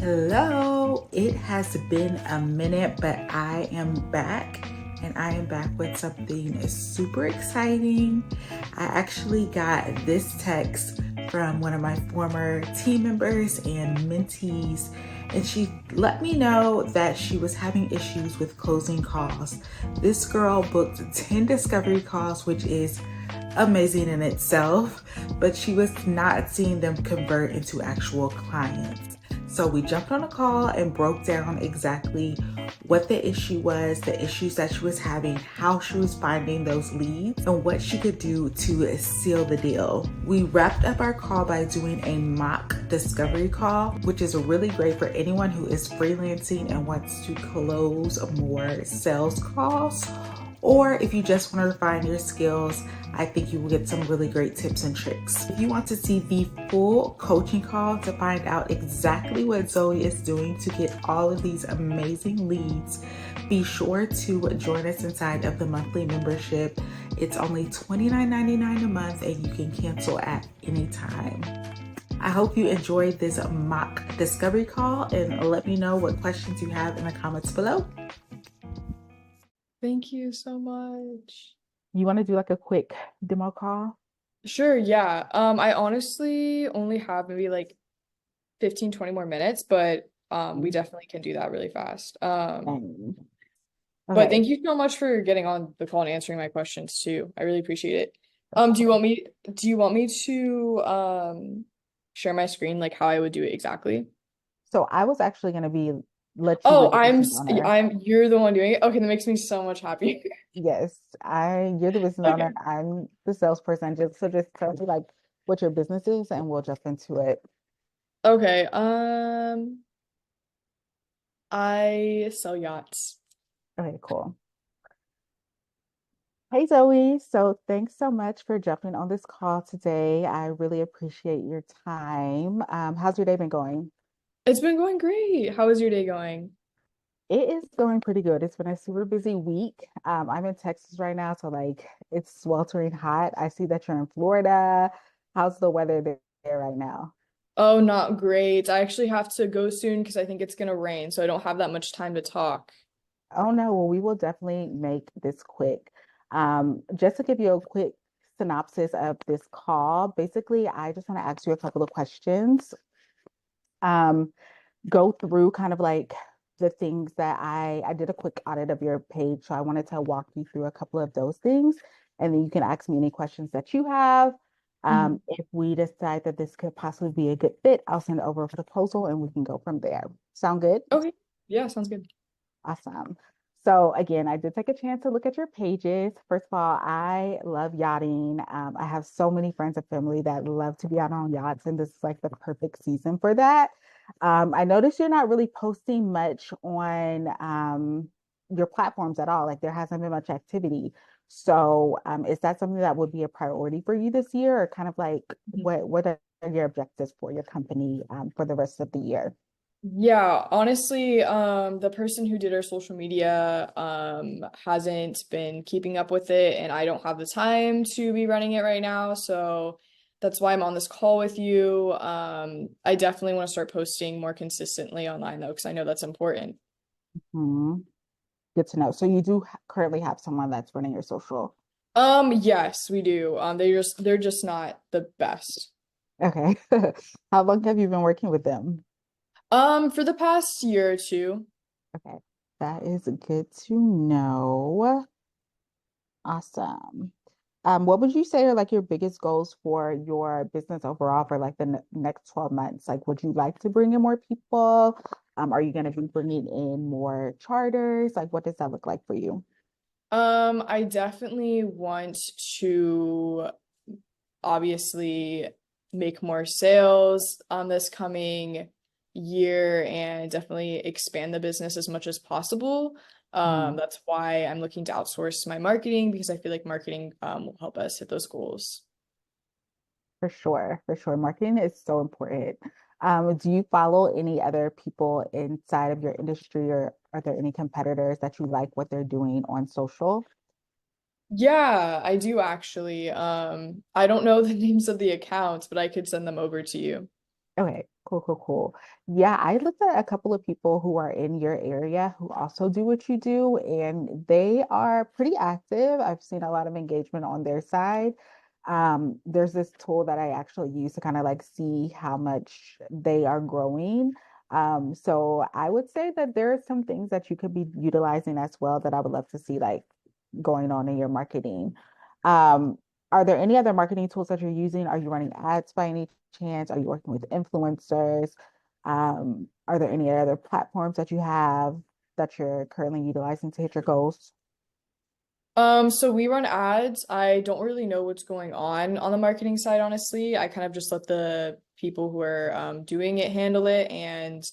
Hello, it has been a minute, but I am back and I am back with something super exciting. I actually got this text from one of my former team members and mentees, and she let me know that she was having issues with closing calls. This girl booked 10 discovery calls, which is amazing in itself, but she was not seeing them convert into actual clients. So we jumped on a call and broke down exactly what the issue was, the issues that she was having, how she was finding those leads, and what she could do to seal the deal. We wrapped up our call by doing a mock discovery call, which is really great for anyone who is freelancing and wants to close more sales calls. Or if you just want to refine your skills, I think you will get some really great tips and tricks. If you want to see the full coaching call to find out exactly what Zoe is doing to get all of these amazing leads, be sure to join us inside of the monthly membership. It's only $29.99 a month and you can cancel at any time. I hope you enjoyed this mock discovery call and let me know what questions you have in the comments below. Thank you so much. You want to do like a quick demo call? Sure, yeah. I honestly only have maybe like 15, 20 more minutes, but we definitely can do that really fast. But Okay. thank you so much for getting on the call and answering my questions too. I really appreciate it. Of Do you course. want me to share my screen like how I would do it exactly? So I was actually going to let you be Oh, the business owner. you're the one doing it. Okay, that makes me so much happier. Yes, you're the business owner. Okay. I'm the salesperson. Just tell me like what your business is and we'll jump into it. Okay. I sell yachts. Okay, cool. Hey Zoe, so thanks so much for jumping on this call today. I really appreciate your time. How's your day been going? It's been going great. How is your day going? It is going pretty good. It's been a super busy week. I'm in Texas right now, so like it's sweltering hot. I see that you're in Florida. How's the weather there right now? Oh, not great. I actually have to go soon because I think it's gonna rain, so I don't have that much time to talk. Oh no, well, we will definitely make this quick. Just to give you a quick synopsis of this call, basically, I just want to ask you a couple of questions. Um, Go through kind of like the things that I did a quick audit of your page, so I wanted to walk you through a couple of those things, and then you can ask me any questions that you have. Mhm. If we decide that this could possibly be a good fit, I'll send over a proposal and we can go from there. Sound good? Okay. Yeah, sounds good. Awesome. So again, I did take a chance to look at your pages. First of all, I love yachting. I have so many friends and family that love to be out on yachts, and this is like the perfect season for that. I noticed you're not really posting much on your platforms at all. Like there hasn't been much activity. So is that something that would be a priority for you this year, or kind of like what are your objectives for your company for the rest of the year? Yeah, honestly, the person who did our social media hasn't been keeping up with it, and I don't have the time to be running it right now, so that's why I'm on this call with you. I definitely want to start posting more consistently online though, because I know that's important. Hmm. Good to know. So you do currently have someone that's running your social. Yes, we do. They're just not the best. Okay. How long have you been working with them? For the past year or two. Okay. That is good to know. Awesome. What would you say are like your biggest goals for your business overall for like the next 12 months? Like, would you like to bring in more people? Are you going to be bringing in more charters? Like, what does that look like for you? I definitely want to obviously make more sales on this coming year and definitely expand the business as much as possible. Mhm. That's why I'm looking to outsource my marketing because I feel like marketing will help us hit those goals. For sure, for sure. Marketing is so important. Do you follow any other people inside of your industry, or are there any competitors that you like what they're doing on social? Yeah, I do actually. I don't know the names of the accounts, but I could send them over to you. Okay. Cool, cool, cool. Yeah, I looked at a couple of people who are in your area who also do what you do, and they are pretty active. I've seen a lot of engagement on their side. There's this tool that I actually use to kind of like see how much they are growing. So I would say that there are some things that you could be utilizing as well that I would love to see like going on in your marketing. Um, are there any other marketing tools that you're using? Are you running ads by any chance? Are you working with influencers? Are there any other platforms that you have that you're currently utilizing to hit your goals? So we run ads. I don't really know what's going on the marketing side, honestly. I kind of just let the people who are doing it handle it, and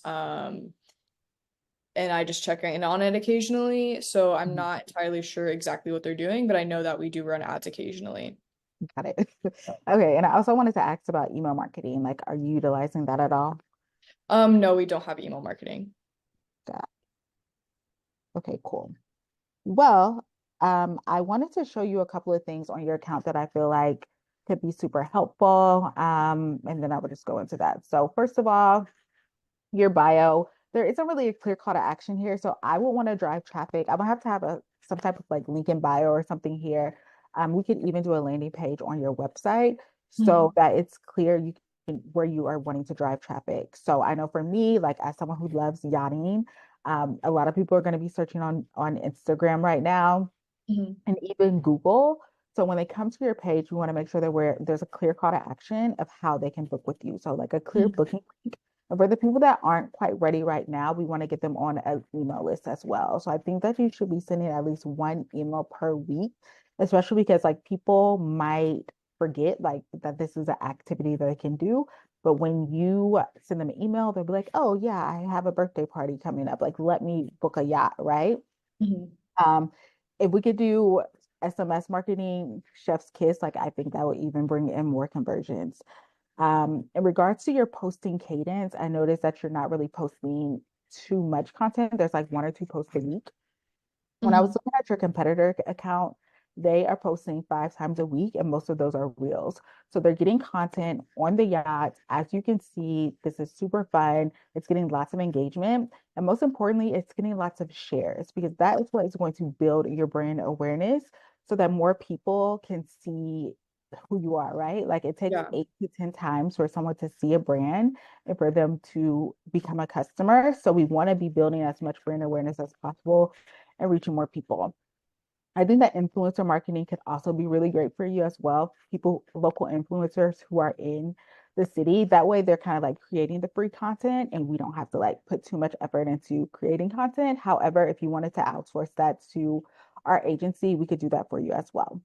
I just check in on it occasionally. So I'm Mhm. not entirely sure exactly what they're doing, but I know that we do run ads occasionally. Got it. Okay, and I also wanted to ask about email marketing. Like, are you utilizing that at all? No, we don't have email marketing. Got Okay, cool. Well, I wanted to show you a couple of things on your account that I feel like could be super helpful. And then I would just go into that. So first of all, your bio, there isn't really a clear call to action here. So I would want to drive traffic. I would have to have a some type of like link in bio or something here. We could even do a landing page on your website so Mhm. that it's clear you can where you are wanting to drive traffic. So I know for me, like as someone who loves yachting, a lot of people are going to be searching on Instagram right now Mhm. and even Google. So when they come to your page, you want to make sure that there's a clear call to action of how they can book with you. So like a clear Mhm. booking link. And for the people that aren't quite ready right now, we want to get them on an email list as well. So I think that you should be sending at least one email per week, especially because like people might forget like that this is an activity that they can do. But when you send them an email, they'll be like, oh yeah, I have a birthday party coming up. Like let me book a yacht, right? Mhm. Um, if we could do SMS marketing, chef's kiss, like I think that would even bring in more conversions. In regards to your posting cadence, I noticed that you're not really posting too much content. There's like one or two posts a week. When I was Mhm. looking at your competitor account, they are posting 5 times a week, and most of those are reels. So they're getting content on the yacht. As you can see, this is super fun. It's getting lots of engagement. And most importantly, it's getting lots of shares because that is what is going to build your brand awareness so that more people can see who you are, right? Like it takes Yeah. 8 to 10 times for someone to see a brand and for them to become a customer. So we want to be building as much brand awareness as possible and reaching more people. I think that influencer marketing could also be really great for you as well. People, local influencers who are in the city. That way they're kind of like creating the free content and we don't have to like put too much effort into creating content. However, if you wanted to outsource that to our agency, we could do that for you as well.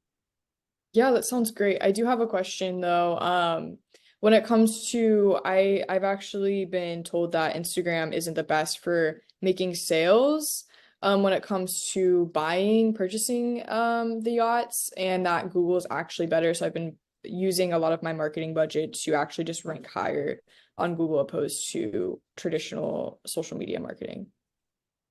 Yeah, that sounds great. I do have a question though. When it comes to I've actually been told that Instagram isn't the best for making sales, when it comes to purchasing the yachts, and that Google's actually better. So I've been using a lot of my marketing budget to actually just rank higher on Google opposed to traditional social media marketing.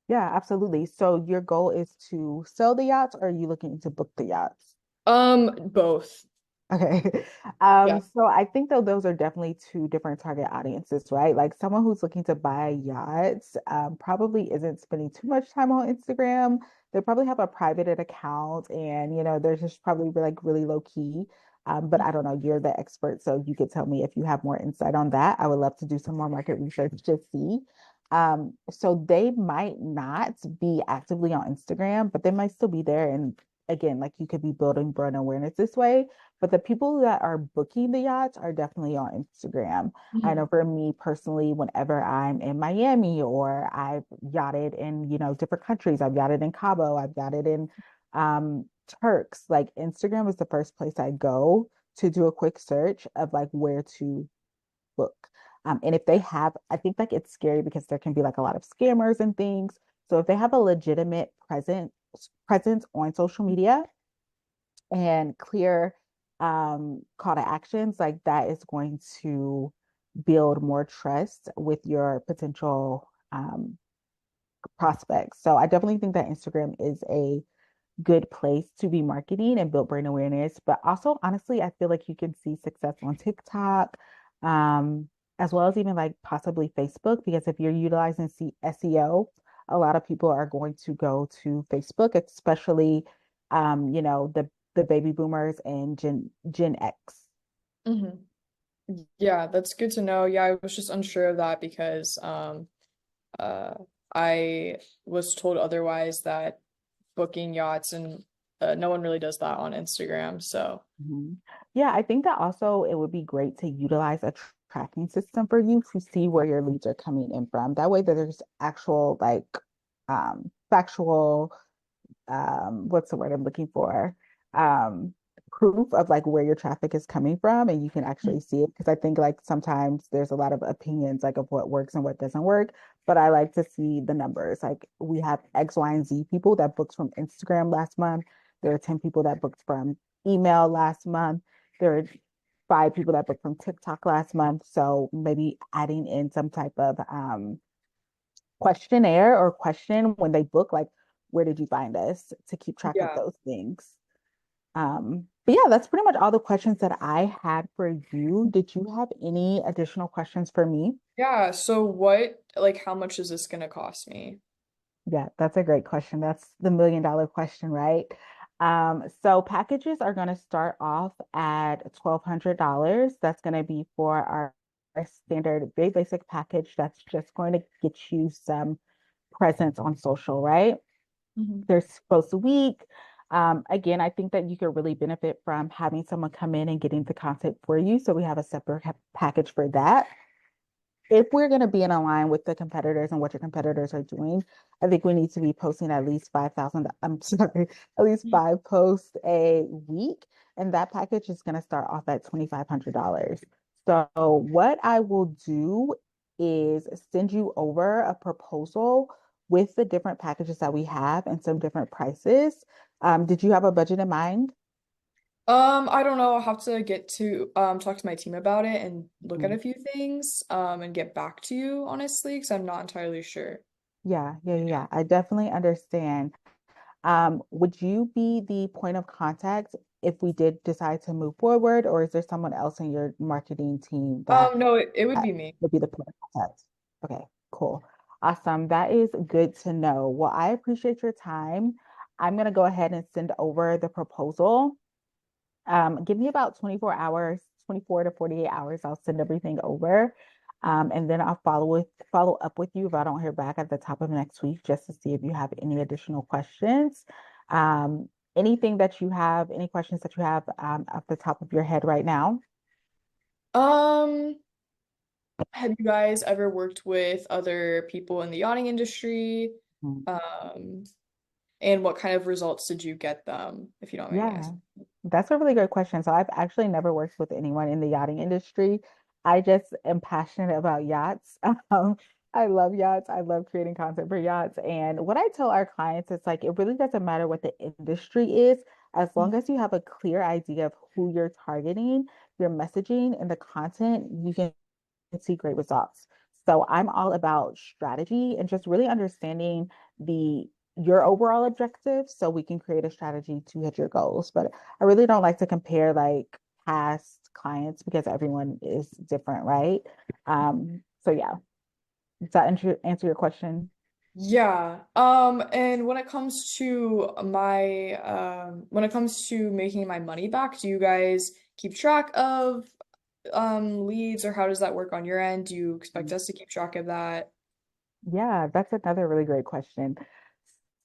Yeah, absolutely. So your goal is to sell the yachts or are you looking to book the yachts? Both. Okay. Yeah. So I think though those are definitely two different target audiences, right? Like someone who's looking to buy yachts, probably isn't spending too much time on Instagram. They probably have a private account and they're just probably like really low key. But I don't know, you're the expert, so you could tell me if you have more insight on that. I would love to do some more market research to see. So they might not be actively on Instagram, but they might still be there. And again, like you could be building brand awareness this way. But the people that are booking the yachts are definitely on Instagram. I know Mhm. for me personally, whenever I'm in Miami or I've yachted in, different countries, I've yachted in Cabo, I've yachted in Turks, like Instagram is the first place I go to do a quick search of like where to book. And if they have, I think like it's scary because there can be like a lot of scammers and things. So if they have a legitimate presence on social media, and clear call to actions, like that is going to build more trust with your potential prospects. So I definitely think that Instagram is a good place to be marketing and build brand awareness. But also, honestly, I feel like you can see success on TikTok. as well as even like possibly Facebook, because if you're utilizing SEO, a lot of people are going to go to Facebook, especially the baby boomers and Gen X. Hmm. Yeah, that's good to know. Yeah, I was just unsure of that because uh I was told otherwise that booking yachts and no one really does that on Instagram. So Mhm. Yeah, I think that also it would be great to utilize a tracking system for you to see where your leads are coming in from. That way that there's actual like factual what's the word I'm looking for? Um, proof of like where your traffic is coming from and you can actually see it. Because I think like sometimes there's a lot of opinions like of what works and what doesn't work. But I like to see the numbers. Like we have X, Y, and Z people that booked from Instagram last month. There are 10 people that booked from email last month. There are 5 people that booked from TikTok last month. So maybe adding in some type of questionnaire or question when they book, like, where did you find us to keep track of yeah. those things. But yeah, that's pretty much all the questions that I had for you. Did you have any additional questions for me? Yeah, so what, like, how much is this gonna cost me? Yeah, that's a great question. That's the $1 million question, right? So packages are going to start off at $1,200. That's going to be for our standard, very basic package. That's just going to get you some presence on social, right? Mhm. They're supposed to week. Again, I think that you could really benefit from having someone come in and getting the content for you. So we have a separate package for that. If we're going to be in line with the competitors and what your competitors are doing, I think we need to be posting at least 5,000, I'm sorry, at least 5 posts a week. And that package is going to start off at $2,500. So what I will do is send you over a proposal with the different packages that we have and some different prices. Did you have a budget in mind? I don't know. I'll have to get to talk to my team about it and look at Mhm. a few things and get back to you honestly, because I'm not entirely sure. Yeah. I definitely understand. Would you be the point of contact if we did decide to move forward, or is there someone else in your marketing team that No, it would be me. would be the point of contact? Okay, cool. Awesome. That is good to know. Well, I appreciate your time. I'm going to go ahead and send over the proposal. Give me about 24 hours, 24 to 48 hours. I'll send everything over. And then I'll follow up with you if I don't hear back at the top of next week, just to see if you have any additional questions. Anything that you have, any questions that you have at the top of your head right now? Um, have you guys ever worked with other people in the yachting industry? Mm. Um, and what kind of results did you get them, if you don't mind me Yeah. asking? That's a really good question. So I've actually never worked with anyone in the yachting industry. I just am passionate about yachts. I love yachts. I love creating content for yachts. And what I tell our clients is like, it really doesn't matter what the industry is, as long as you have a clear idea of who you're targeting, your messaging, and the content, you can see great results. So I'm all about strategy and just really understanding the your overall objectives so we can create a strategy to hit your goals. But I really don't like to compare like past clients because everyone is different, right? So yeah, does that answer your question? Yeah. And when it comes to my when it comes to making my money back, do you guys keep track of leads or how does that work on your end? Do you expect us to keep track of that? Yeah, that's another really great question.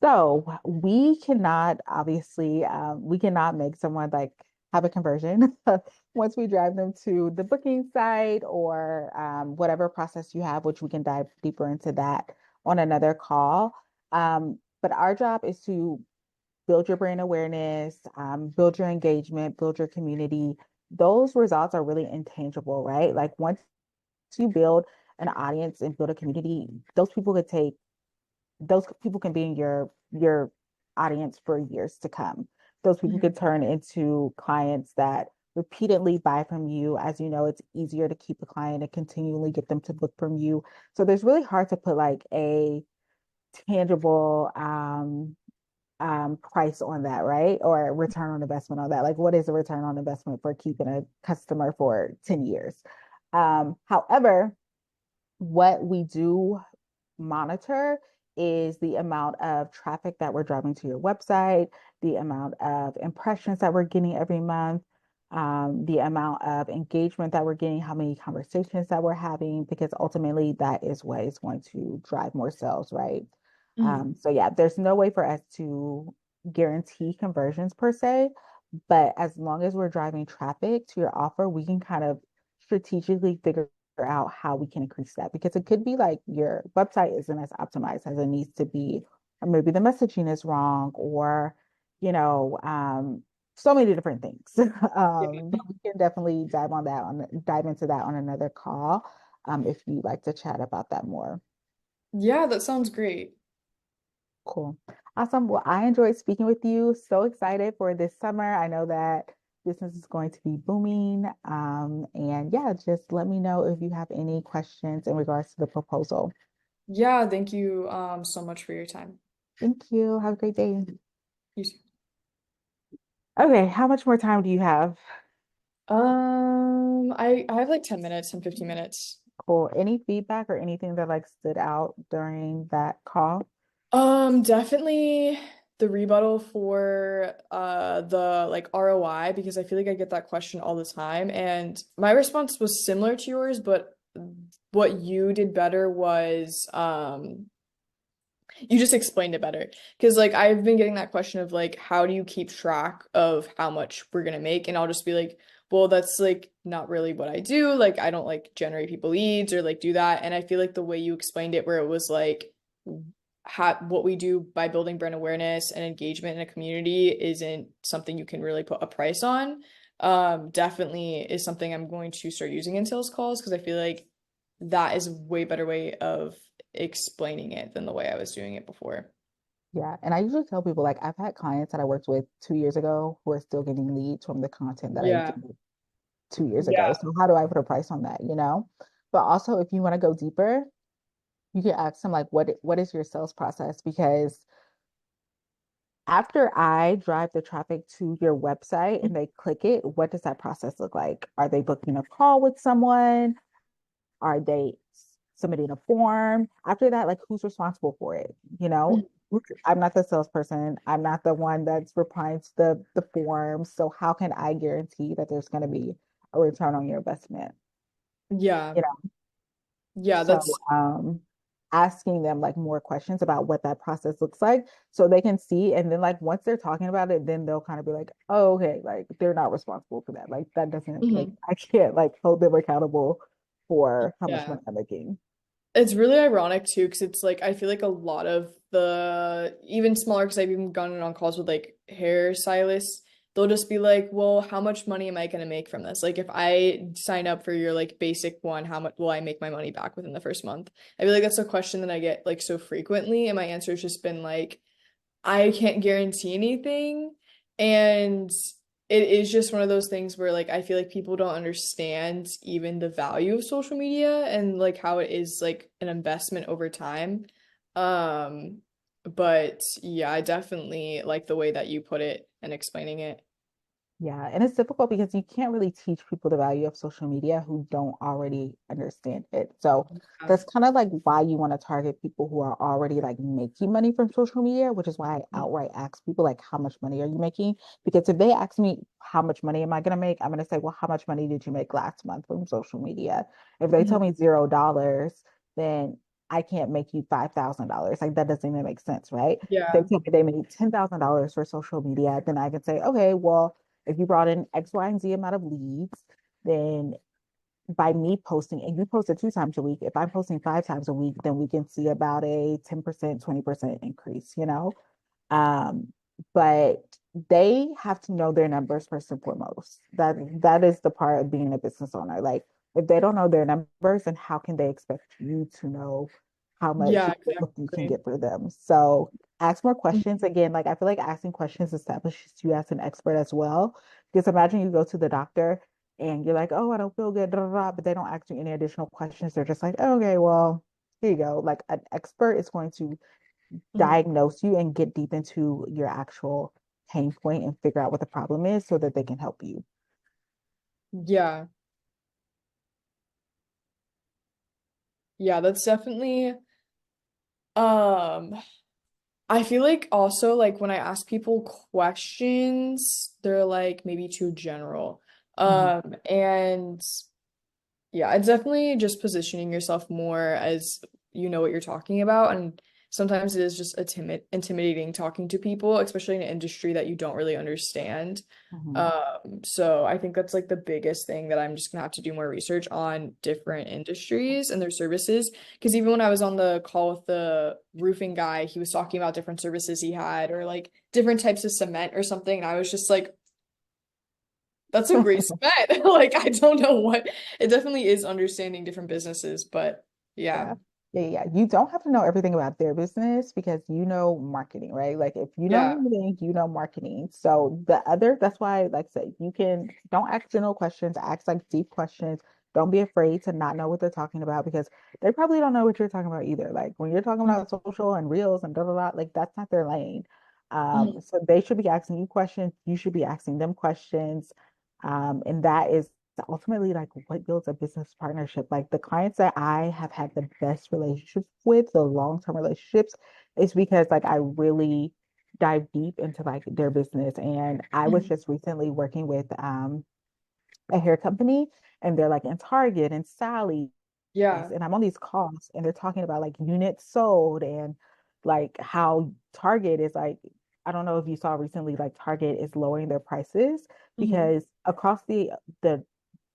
So we cannot obviously we cannot make someone like have a conversion once we drive them to the booking site or whatever process you have, which we can dive deeper into that on another call. But our job is to build your brand awareness, build your engagement, build your community. Those results are really intangible, right? Like once you build an audience and build a community, those people can be in your audience for years to come. Those people Mhm. could turn into clients that repeatedly buy from you. As you know, it's easier to keep a client and continually get them to book from you. So there's really hard to put like a tangible price on that, right? Or return on investment on that. Like what is a return on investment for keeping a customer for 10 years? However, what we do monitor is the amount of traffic that we're driving to your website, the amount of impressions that we're getting every month, the amount of engagement that we're getting, how many conversations that we're having, because ultimately that is what is going to drive more sales, right? Mhm. So yeah, there's no way for us to guarantee conversions per se, but as long as we're driving traffic to your offer, we can kind of strategically figure out how we can increase that because it could be like your website isn't as optimized as it needs to be, or maybe the messaging is wrong, or so many different things. Yeah. But we can definitely dive into that on another call, if you'd like to chat about that more. Yeah, that sounds great. Cool. Awesome. Well, I enjoyed speaking with you. So excited for this summer. I know that business is going to be booming. And yeah, just let me know if you have any questions in regards to the proposal. Yeah, thank you so much for your time. Thank you. Have a great day. You too. Okay, how much more time do you have? I have like 10 minutes and 15 minutes. Cool. Any feedback or anything that like stood out during that call? Definitely the rebuttal for the like ROI because I feel like I get that question all the time and my response was similar to yours, but what you did better was you just explained it better. Because like I've been getting that question of like how do you keep track of how much we're gonna make? And I'll just be like, well, that's like not really what I do. Like I don't like generate people leads or like do that. And I feel like the way you explained it where it was like what we do by building brand awareness and engagement in a community isn't something you can really put a price on. Definitely is something I'm going to start using in sales calls because I feel like that is a way better way of explaining it than the way I was doing it before. Yeah, and I usually tell people like I've had clients that I worked with 2 years ago who are still getting leads from the content that I Yeah. did 2 years ago. Yeah. So how do I put a price on that, you know? But also if you want to go deeper, you can ask them like what is your sales process? Because after I drive the traffic to your website and they click it, what does that process look like? Are they booking a call with someone? Are they submitting a form? After that, like who's responsible for it? You know, I'm not the salesperson. I'm not the one that's replying to the forms. So how can I guarantee that there's going to be a return on your investment? Yeah. You know, Yeah, so that's asking them like more questions about what that process looks like so they can see, and then like once they're talking about it, then they'll kind of be like, oh, okay, like they're not responsible for that. Like that doesn't make, mhm. I can't like hold them accountable for how much Yeah. money I'm making. It's really ironic too, because it's like I feel like a lot of the even smaller, because I've even gone on calls with like hairstylists, they'll just be like, well, how much money am I gonna make from this? Like if I sign up for your like basic one, how much will I make my money back within the first month? I feel like that's a question that I get like so frequently, and my answer has just been like I can't guarantee anything. And it is just one of those things where like I feel like people don't understand even the value of social media and like how it is like an investment over time. Um, but yeah, I definitely like the way that you put it and explaining it. Yeah, and it's difficult because you can't really teach people the value of social media who don't already understand it. So Yeah. that's kind of like why you want to target people who are already like making money from social media, which is why I outright ask people like, how much money are you making? Because if they ask me how much money am I going to make, I'm going to say, well, how much money did you make last month from social media? If they tell Mhm. me $0, then I can't make you $5,000. Like that doesn't even make sense, right? If they Yeah. tell me they made $10,000 for social media, then I can say, okay, well, if you brought in X, Y, and Z amount of leads, then by me posting, and you posted 2 times a week, if I'm posting 5 times a week, then we can see about a 10%, 20% increase, you know? Um, but they have to know their numbers first and foremost. That is the part of being a business owner. Like if they don't know their numbers, then how can they expect you to know how much Yeah, growth you can exactly. get for them? So ask more Mhm. questions. Again, like I feel like asking questions establishes you as an expert as well. Because imagine you go to the doctor and you're like, oh, I don't feel good, but they don't ask you any additional questions. They're just like, oh, okay, well, here you go. Like an expert is going to Mhm. diagnose you and get deep into your actual pain point and figure out what the problem is so that they can help you. Yeah. Yeah, that's definitely um I feel like also like when I ask people questions, they're like maybe too general. Mhm. And yeah, it's definitely just positioning yourself more as you know what you're talking about. And sometimes it is just intimidating talking to people, especially in an industry that you don't really understand. Mhm. So I think that's like the biggest thing that I'm just gonna have to do more research on different industries and their services. Because even when I was on the call with the roofing guy, he was talking about different services he had or like different types of cement or something. And I was just like, that's a great cement. Like I don't know what it definitely is understanding different businesses, but yeah. Yeah. Yeah, yeah. You don't have to know everything about their business because you know marketing, right? Like if you know Yeah. anything, you know marketing. So the other, that's why, like I said, you can don't ask general questions, ask like deep questions. Don't be afraid to not know what they're talking about because they probably don't know what you're talking about either. Like when you're talking about social and reels and da da da, like that's not their lane. Mhm. So they should be asking you questions. You should be asking them questions. And that is ultimately like what builds a business partnership. Like the clients that I have had the best relationships with, the long-term relationships, is because like I really dive deep into like their business. And I was Mhm. just recently working with a hair company and they're like in Target and Sally's Yeah. and I'm on these calls and they're talking about like units sold and like how Target is like I don't know if you saw recently like Target is lowering their prices Mhm. because across the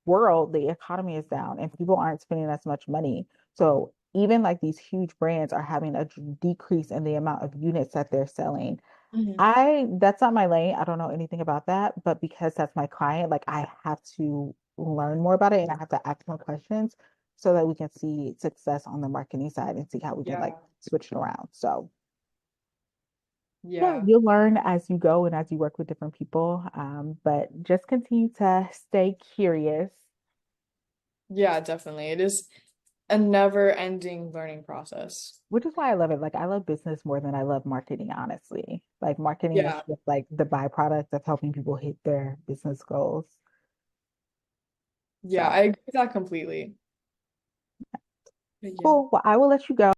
world, the economy is down and people aren't spending as much money. So even like these huge brands are having a decrease in the amount of units that they're selling. Mhm. That's not my lane. I don't know anything about that, but because that's my client, like I have to learn more about it and I have to ask more questions so that we can see success on the marketing side and see how we can like Yeah. switch it around. So yeah, Yeah. you'll learn as you go and as you work with different people. But just continue to stay curious. Yeah, definitely. It is a never-ending learning process. Which is why I love it. Like I love business more than I love marketing, honestly. Like marketing is Yeah. just like the byproduct of helping people hit their business goals. Yeah, So I agree with that completely. But yeah. cool. Well, I will let you go.